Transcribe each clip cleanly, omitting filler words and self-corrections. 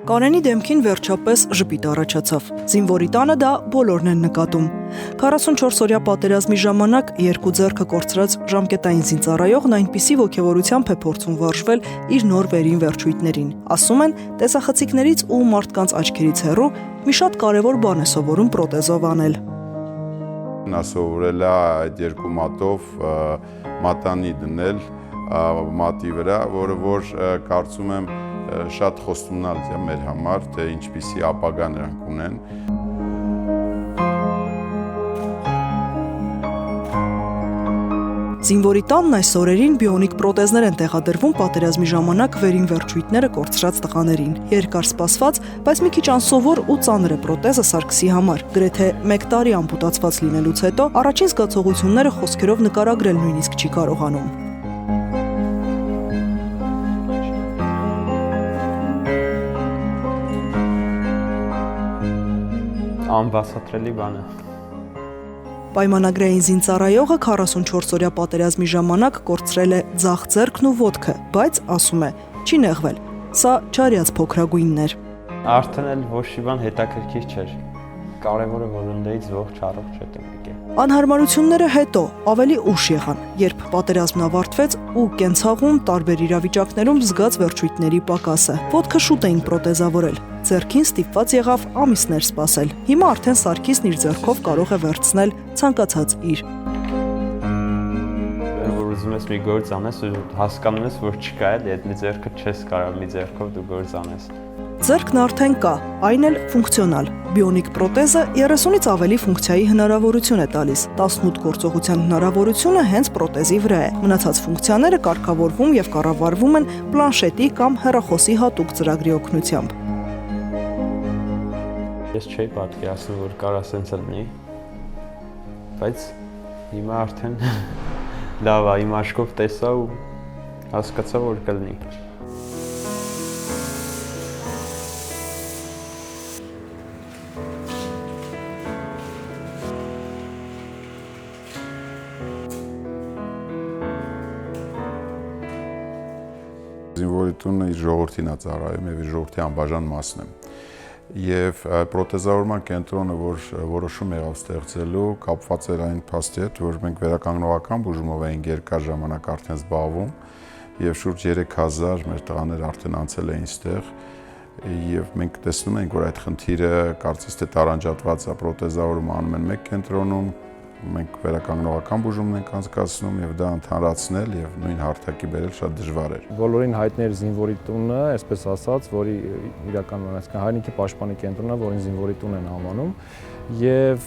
Կանենի դեմքին վերջապես ժպիտ առաջացավ։ Զինվորի տանը դա բոլորն են նկատում։ 44-օրյա պատերազմի ժամանակ երկու ձեռքը կորցրած ժամկետային զինծառայողն այնպիսի ոգևորությամբ է փորձում վարժվել իր նոր վերին վերջույթներին։ Ասում են, տեսախցիկներից ու մարդկանց աչքերից հեռու մի շատ կարևոր բան է սովորում պրոթեզով անել։ Նա սովորել է այդ երկու մատով մատանի դնել մատի վրա, որ կարծում եմ շատ խոստումնալ է մեր համար, թե ինչպիսի ապագա նրանք ունեն։ Զինվորի տանն այս օրերին բիոնիկ պրոթեզներ են տեղադրվում պատերազմի ժամանակ վերին վերջույթները կորցրած տղաներին։ Երկար սպասված, բայց մի քիչ անսովոր ու ծանր է պրոթեզը Սարգսի համար։ Գրեթե 1 տարի ամպուտացված լինելուց հետո առաջին զգացողությունները խոսքերով նկարագրել նույնիսկ չի կարողանում։ Անբացատրելի բան է։ Պայմանագրային զինծառայողը 44-օրյա պատերազմի ժամանակ կորցրել է ձախ ձեռքն ու ոտքը, բայց ասում է, չի նեղվել։ Սա չարյաց փոքրագույնն էր։ Արդեն էլ ոչ մի բան հետաքրքիր չէր։ Կարևորը որ ընդդեից ողջ առողջ հետ եմ եկել։ Անհարմարությունները հետո ավելի ուշ եղան, երբ պատերազմն ավարտվեց ու կենցաղում տարբեր իրավիճակներում զգաց վերջույթների պակասը։ Ոտքը շուտ էին պրոթեզավորել։ Ձեռքին ստիպված եղավ ամիսներ սպասել։ Հիմա արդեն Սարգիսն իր ձեռքով կարող է վերցնել ցանկացած իր։ Որ ուզում ես մի գործ անես ու հասկանում ես, որ չկա էլ այդ մի ձեռքը չես կարող մի ձեռքով դու գործ անես։ Ձեռքն արդեն կա, այն էլ ֆունկցիոնալ։ Բիոնիկ պրոթեզը 30-ից ավելի ֆունկցիայի հնարավորություն է տալիս։ 18 գործողության հնարավորությունը հենց պրոթեզի վրա է։ Մնացած ֆունկցիաները կարգավորվում եւ կառավարվում են պլանշետի կամ հեռախոսի հատուկ ծրագրի օգնությամբ։ Ես չէի պատկերացնում, որ կարա սենց լինի, բայց հիմա արդեն լավ է, իմ աչքով տեսա ու հասկացա, որ կլինի։ Զինվորի տունը իր ժողովրդին է ծառայում եւ իր ժողովրդի անբաժան մասն է։ Եվ պրոթեզավորման կենտրոնը, որ որոշում եղավ ստեղծելու, կապված էր այն փաստի հետ, որ մենք վերականգնողական բուժումով էինք երկար ժամանակ արդեն զբաղվում եւ շուրջ 3000 մեր տղաներ արդեն անցել էին ստեղ եւ մենք տեսնում ենք, որ այդ խնդիրը կարծես թե տարանջատված է, պրոթեզավորումը անում են մեկ կենտրոնում, մենք վերականգնողական բուժումն ենք անցկացնում եւ դա ընդհանրացնել եւ նույն հարթակի բերել շատ դժվար էր։ Բոլորին հայտնի էր զինվորի տունը, այսպես ասած, որի իրականում այսինքն հայրենիքի պաշտպանի կենտրոնը, որին զինվորի տուն են համանում, եւ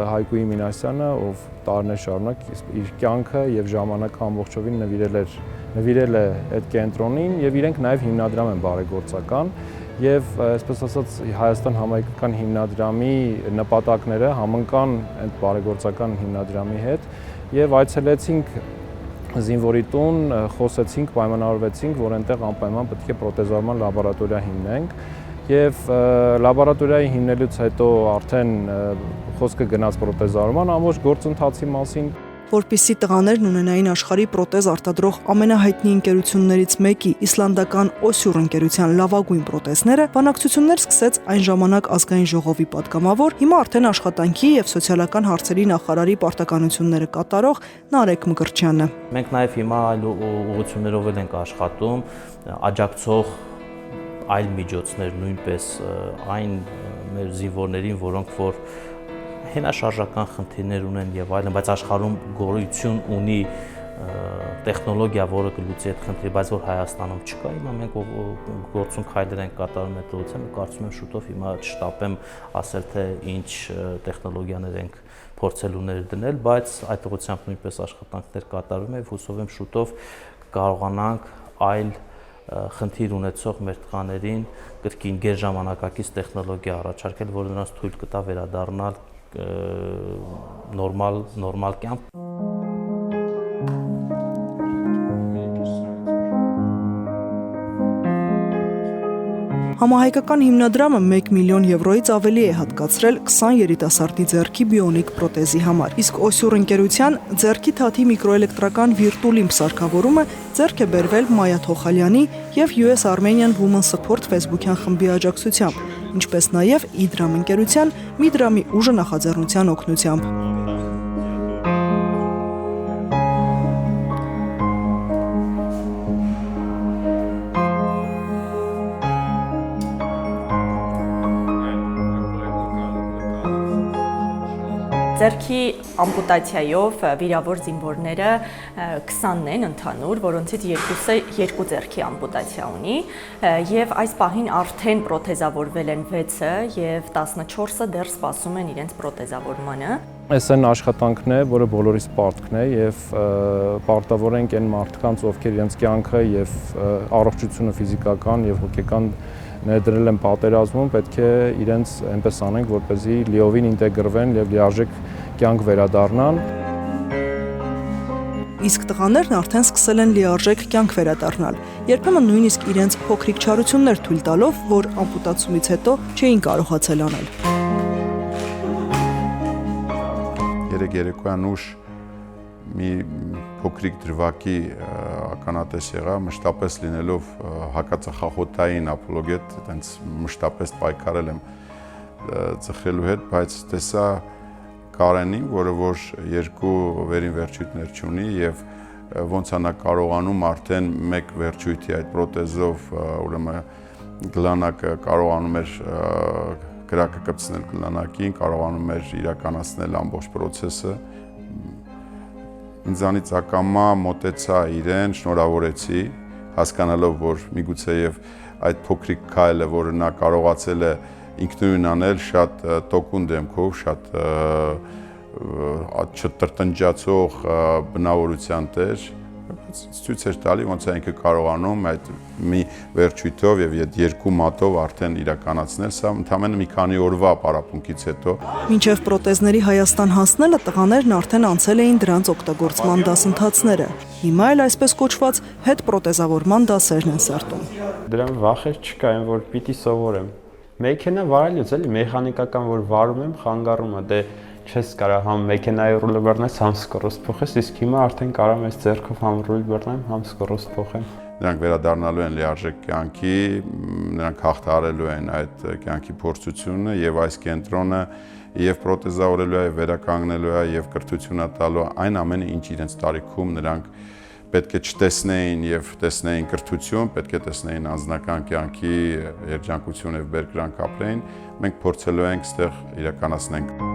Հայկուի Մինասյանը, ով տարիներ շարունակ իր կյանքը եւ ժամանակը ամբողջովին նվիրել է այդ կենտրոնին եւ իրենք նաեւ հիմնադրամ են բարեգործական եւ այսպես ասած Հայաստան համայնքական հիմնադրամի նպատակները համընկան այդ բարեգործական հիմնադրամի հետ եւ այցելեցինք զինվորի տուն, խոսեցինք, պայմանավորվեցինք, որ այնտեղ անպայման պետք է պրոթեզավորման լաբորատորիա հիմնենք եւ լաբորատորիայի հիմնելուց հետո արդեն խոսքը գնաց պրոթեզավորման ամբողջ գործընթացի մասին։ Որպեսզի տղաներն ունենային աշխարհի պրոթեզ արտադրող ամենահայտնի ընկերություններից մեկի իսլանդական Օսյուր ընկերության լավագույն պրոթեզները, բանակցություններ սկսեց այն ժամանակ ազգային ժողովի պատգամավոր, հիմա արդեն աշխատանքի եւ սոցիալական հարցերի նախարարի պարտականությունները կատարող Նարեկ Մկրտչյանը։ Մենք նաեւ հիմա այլ ուղղություններով ենք աշխատում, աջակցող այլ միջոցներ նույնպես այն մեր զինվորներին, որոնք որ հենաշարժական խնդիրներ ունեն եւ այլն, բայց աշխարհում գոյություն ունի տեխնոլոգիա, որը կլուծի այդ խնդիրը, բայց որ Հայաստանում չկա, հիմա մենք գործուն քայլեր ենք կատարում այդ ուղղությամբ, կարծում եմ շուտով հիմա չշտապեմ ասել, թե ինչ տեխնոլոգիաներ ենք փորձելու ներդնել, բայց այդ ուղղությամբ նույնպես աշխատանքներ կատարվում են, հուսով եմ շուտով կարողանանք այլ խնդիր ունեցող մեր տղաներին կրկին գերժամանակակից տեխնոլոգիա առաջարկել, որը նրանց թույլ կտա վերադառնալ նորմալ կյանք։ Համահայկական հիմնադրամը 1 միլիոն եվրոից ավելի է հատկացրել 20 երիտասարդի ձեռքի բիոնիկ պրոթեզի համար։ Իսկ Օսյուր ընկերության ձեռքի թաթի միկրոէլեկտրական Virtulim սարքավորումը ձեռք է բերվել Մայա Թոխալյանի եւ US Armenian Women Support Facebook-յան խմբի աջակցությամբ, ինչպես նաեւ Իդրամ ընկերության Միդրամի ուժը նախաձեռնության օգնությամբ։ Ձեռքի ամպուտացիայով վիրավոր զինվորները 20-ն են ընդհանուր, որոնցից երկուսը երկու ձեռքի ամպուտացիա ունի, եւ այս պահին արդեն պրոթեզավորվել են 6-ը եւ 14-ը դեռ սպասում են իրենց պրոթեզավորմանը։ Այս այն աշխատանքն է, որը բոլորիս պարտքն է եւ պարտավոր ենք այն մարդկանց, ովքեր իրենց կյանքը եւ առողջությունը ֆիզիկական եւ հոգեկան ներդրել են պատերազմում, պետք է իրենց այնպես անենք, որպեսզի լիովին ինտեգրվեն եւ լիարժեք կյանք վերադառնան։ Իսկ տղաներն արդեն սկսել են լիարժեք կյանք վերադառնալ։ Երբեմն նույնիսկ իրենց փոքրիկ չարություններ թույլ տալով, որ ամպուտացումից հետո չէին կարողացել անել։ Երեկոյան ուշ մի փոքրիկ դրվագի ականատես եղա, մշտապես լինելով հակածխախոտային ապոլոգետ, այտենց մշտապես պայքարել եմ ծխելու հետ, բայց տեսա Կարենին, որը որ երկու վերին վերջույթներ չունի եւ ոնց է նա կարողանում արդեն մեկ վերջույթի այդ պրոթեզով, ուրեմն գլանակը կարողանում էր կրակը կպցնել գլանակին, կարողանում էր իրականացնել ամբողջ process-ը։ Ինձանից ակամա մոտեցա իրեն, շնորհավորեցի, հասկանալով, որ միգուցեև այդ փոքրիկ քայլը, որը նա կարողացել է ինքնուրույն անել, շատ տոկուն դեմքով, շատ չտրտնջացող բնավորության տեր, ցույց էր տալի, ոնց է ինքը կարողանում այդ մի վերջույթով եւ երկու մատով արդեն իրականացնել, սա ընդամենը մի քանի օրվա պարապմունքից հետո։ Մինչև պրոթեզների Հայաստան հասնելը տղաներն արդեն անցել էին դրանց օգտագործման դասընթացները։ Հիմա էլ այսպես կոչված հետպրոթեզավորման դասերն են սարքում։ Դրան վախեր չկա, այն որ պիտի սովորեմ։ Մեքենա վարելուց էլի մեխանիկական որ վարում եմ, խանգարում է, դե չես կարող համ մեքենայի ռուլը բռնես, համ սկորոստ փոխես, իսկ հիմա արդեն կարող ես ձեռքով համ ռուլ բռնեմ, համ սկորոստ փոխեմ։ Նրանք վերադառնալու են լիարժեք կյանքի, նրանք հաղթահարելու են այդ կյանքի փորձությունը եւ այս կենտրոնը եւ պրոթեզավորելու է, վերականգնելու է եւ կրթություն տալու այն ամենը, ինչ իրենց տարիքում նրանք պետք է չտեսնեին եւ տեսնեին կրթություն, պետք է տեսնեին անձնական կյանքի երջանկություն եւ բերկրանք ապրեին, մենք փորձելու ենք այդտեղ իրականացնենք։